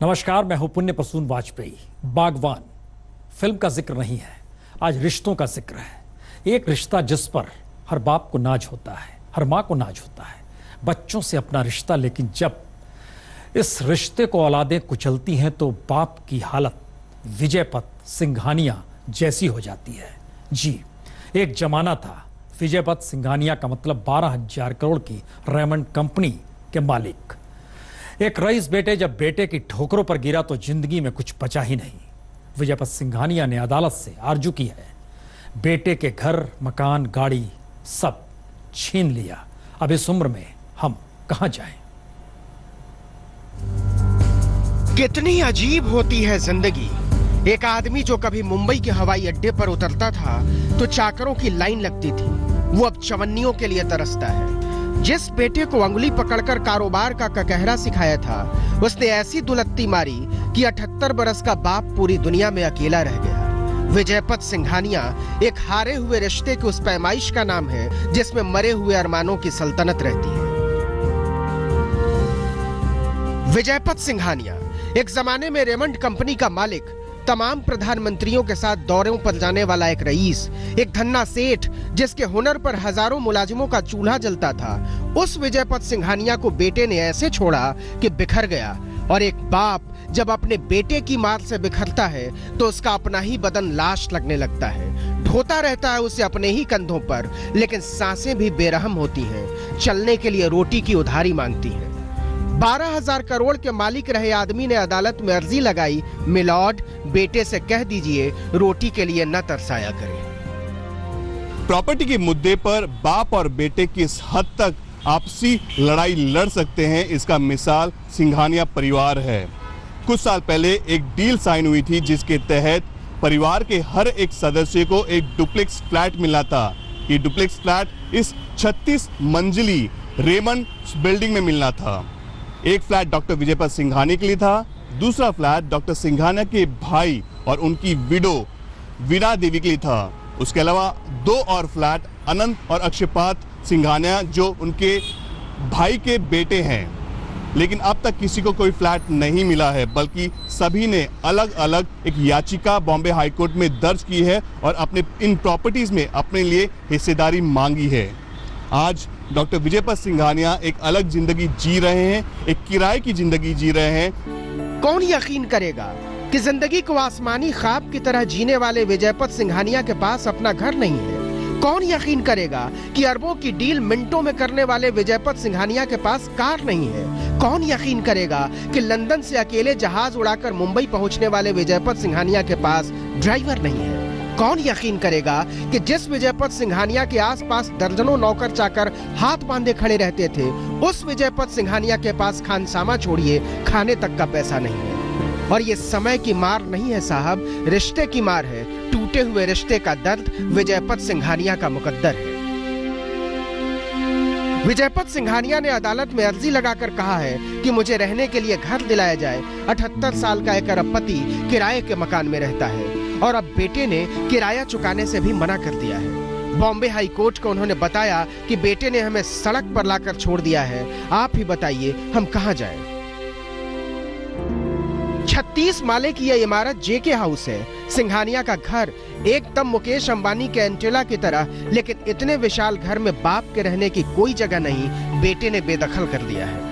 नमस्कार, मैं हूं पुण्य प्रसून वाजपेयी। बागवान फिल्म का जिक्र नहीं है, आज रिश्तों का जिक्र है। एक रिश्ता जिस पर हर बाप को नाज होता है, हर माँ को नाज होता है, बच्चों से अपना रिश्ता। लेकिन जब इस रिश्ते को औलादें कुचलती हैं तो बाप की हालत विजयपत सिंघानिया जैसी हो जाती है। जी, एक जमाना था, विजयपत सिंघानिया का मतलब 12,000 करोड़ की रेमंड कंपनी के मालिक। एक रईस बेटे जब बेटे की ठोकरों पर गिरा तो जिंदगी में कुछ बचा ही नहीं। विजयपत सिंघानिया ने अदालत से आरजू की है, बेटे के घर, मकान, गाड़ी सब छीन लिया। अब इस उम्र में हम कहां जाएं? कितनी अजीब होती है जिंदगी। एक आदमी जो कभी मुंबई के हवाई अड्डे पर उतरता था तो चाकरों की लाइन लगती थी, वो अब चवन्नियों के लिए तरसता है। जिस बेटे को अंगुली पकड़कर कारोबार का ककहरा सिखाया था, उसने ऐसी दुलत्ती मारी कि 78 बरस का बाप पूरी दुनिया में अकेला रह गया। विजयपत सिंघानिया एक हारे हुए रिश्ते की उस पैमाइश का नाम है जिसमें मरे हुए अरमानों की सल्तनत रहती है। विजयपत सिंघानिया एक जमाने में रेमंड कंपनी का मालिक, तमाम प्रधानमंत्रियों के साथ दौरों पर जाने वाला एक रईस, एक धन्ना सेठ जिसके हुनर पर हजारों मुलाजिमों का चूल्हा जलता था, उस विजयपत सिंघानिया को बेटे ने ऐसे छोड़ा कि बिखर गया। और एक बाप जब अपने बेटे की मार से बिखरता है तो उसका अपना ही बदन लाश लगने लगता है। ढोता रहता है उसे अपने ही कंधों पर, लेकिन सांसें भी बेरहम होती हैं, चलने के लिए रोटी की उधारी मांगती हैं। 12,000 करोड़ के मालिक रहे आदमी ने अदालत में अर्जी लगाई, मिलॉर्ड, बेटे से कह दीजिए रोटी के लिए न तरसाया करे। प्रॉपर्टी के मुद्दे पर बाप और बेटे किस हद तक आपसी लड़ाई लड़ सकते हैं, इसका मिसाल सिंघानिया परिवार है। कुछ साल पहले एक डील साइन हुई थी जिसके तहत परिवार के हर एक सदस्य को एक डुप्लेक्स फ्लैट मिला था। ये डुप्लेक्स फ्लैट इस 36 मंजिली रेमंड बिल्डिंग में मिलना था। एक फ्लैट डॉक्टर विजयपत सिंघानिया के लिए था, दूसरा फ्लैट डॉक्टर सिंघानिया के भाई और उनकी विडो वीणा देवी के लिए था। उसके अलावा 2 और फ्लैट अनंत और अक्षयपात सिंघानिया जो उनके भाई के बेटे हैं। लेकिन अब तक किसी को कोई फ्लैट नहीं मिला है, बल्कि सभी ने अलग अलग एक याचिका बॉम्बे हाई कोर्ट में दर्ज की है और अपने इन प्रॉपर्टीज में अपने लिए हिस्सेदारी मांगी है। आज डॉक्टर विजयपत सिंघानिया एक अलग जिंदगी जी रहे हैं, एक किराए की जिंदगी जी रहे हैं। कौन यकीन करेगा कि जिंदगी को आसमानी ख्वाब की तरह जीने वाले विजयपत सिंघानिया के पास अपना घर नहीं है? कौन यकीन करेगा कि अरबों की डील मिनटों में करने वाले विजयपत सिंघानिया के पास कार नहीं है? कौन यकीन करेगा कि लंदन से अकेले जहाज उड़ाकर मुंबई पहुंचने वाले विजयपत सिंघानिया के पास ड्राइवर नहीं है? कौन यकीन करेगा कि जिस विजयपत सिंघानिया के आसपास दर्जनों नौकर चाकर हाथ बांधे खड़े रहते थे, उस विजयपत सिंघानिया के पास खानसामा छोड़िए खाने तक का पैसा नहीं है? और ये समय की मार नहीं है साहब, रिश्ते की मार है। टूटे हुए रिश्ते का दर्द विजयपत सिंघानिया का मुकद्दर है। विजयपत सिंघानिया ने अदालत में अर्जी लगाकर कहा है कि मुझे रहने के लिए घर दिलाया जाए। 78 साल का एक अरब पति किराए के मकान में रहता है और अब बेटे ने किराया चुकाने से भी मना कर दिया है। बॉम्बे हाई कोर्ट को उन्होंने बताया कि बेटे ने हमें सड़क पर लाकर छोड़ दिया है, आप ही बताइए हम कहां जाएं? 36 माले की यह इमारत जेके हाउस है, सिंघानिया का घर, एकदम मुकेश अंबानी के एंटेला की तरह। लेकिन इतने विशाल घर में बाप के रहने की कोई जगह नहीं, बेटे ने बेदखल कर दिया है।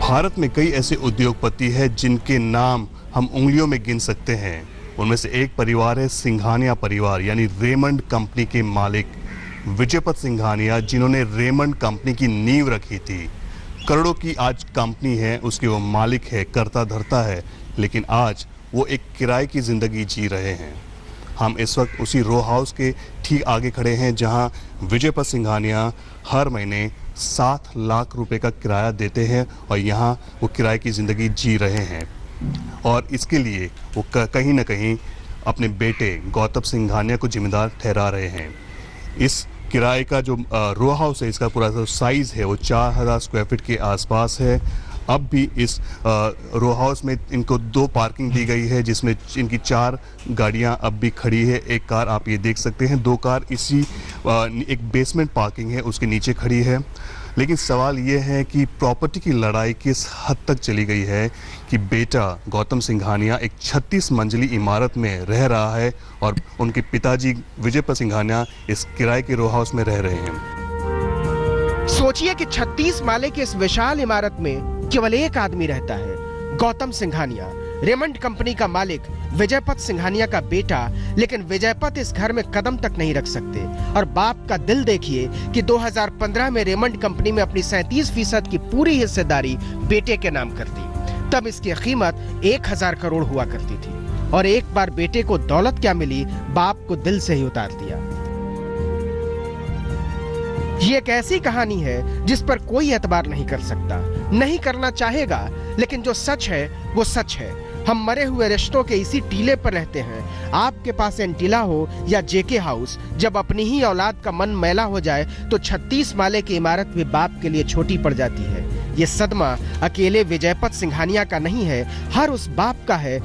भारत में कई ऐसे उद्योगपति हैं जिनके नाम हम उंगलियों में गिन सकते हैं। उनमें से एक परिवार है सिंघानिया परिवार, यानी रेमंड कंपनी के मालिक विजयपत सिंघानिया, जिन्होंने रेमंड कंपनी की नींव रखी थी। करोड़ों की आज कंपनी है, उसके वो मालिक है, करता धरता है, लेकिन आज वो एक किराए की जिंदगी जी रहे हैं। हम इस वक्त उसी रो हाउस के ठीक आगे खड़े हैं जहां विजयपत सिंघानिया हर महीने 7 लाख रुपए का किराया देते हैं और यहां वो किराए की जिंदगी जी रहे हैं। और इसके लिए वो कहीं ना कहीं अपने बेटे गौतम सिंघानिया को जिम्मेदार ठहरा रहे हैं। इस किराए का जो रो हाउस है, इसका पूरा साइज है वो 4000 स्क्वायर फीट के आसपास है। अब भी इस रो हाउस में इनको 2 पार्किंग दी गई है, जिसमें इनकी 4 गाड़ियां अब भी खड़ी है। एक कार आप ये देख सकते हैं, 2 कार इसी एक बेसमेंट पार्किंग है उसके नीचे खड़ी है। लेकिन सवाल ये है कि प्रॉपर्टी की लड़ाई किस हद तक चली गई है कि बेटा गौतम सिंघानिया एक 36 मंजिली इमारत में रह रहा है और उनके पिताजी विजयपत सिंघानिया इस किराए के रो हाउस में रह रहे हैं। सोचिए कि 36 माले की इस विशाल इमारत में केवल एक आदमी रहता है, गौतम सिंघानिया, रेमंड कंपनी का मालिक, विजयपत सिंघानिया का बेटा। लेकिन विजयपत इस घर में कदम तक नहीं रख सकते और बाप का दिल देखिए कि 2015 में रेमंड कंपनी में अपनी 37% की पूरी हिस्सेदारी बेटे के नाम कर दी। तब इसकी कीमत 1000 करोड़ हुआ करती थी और एक बार बेटे को दौलत क्या मिली, बाप को दिल से ही उतार दिया। ये एक ऐसी कहानी है जिस पर कोई एतबार नहीं कर सकता, नहीं करना चाहेगा, लेकिन जो सच है वो सच है। हम मरे हुए रिश्तों के इसी टीले पर रहते हैं। आपके पास एंटीला हो या जेके हाउस, जब अपनी ही औलाद का मन मैला हो जाए तो 36 माले की इमारत भी बाप के लिए छोटी पड़ जाती है। ये सदमा अकेले विजयपत सिंघानिया का नहीं है, हर उस बाप का है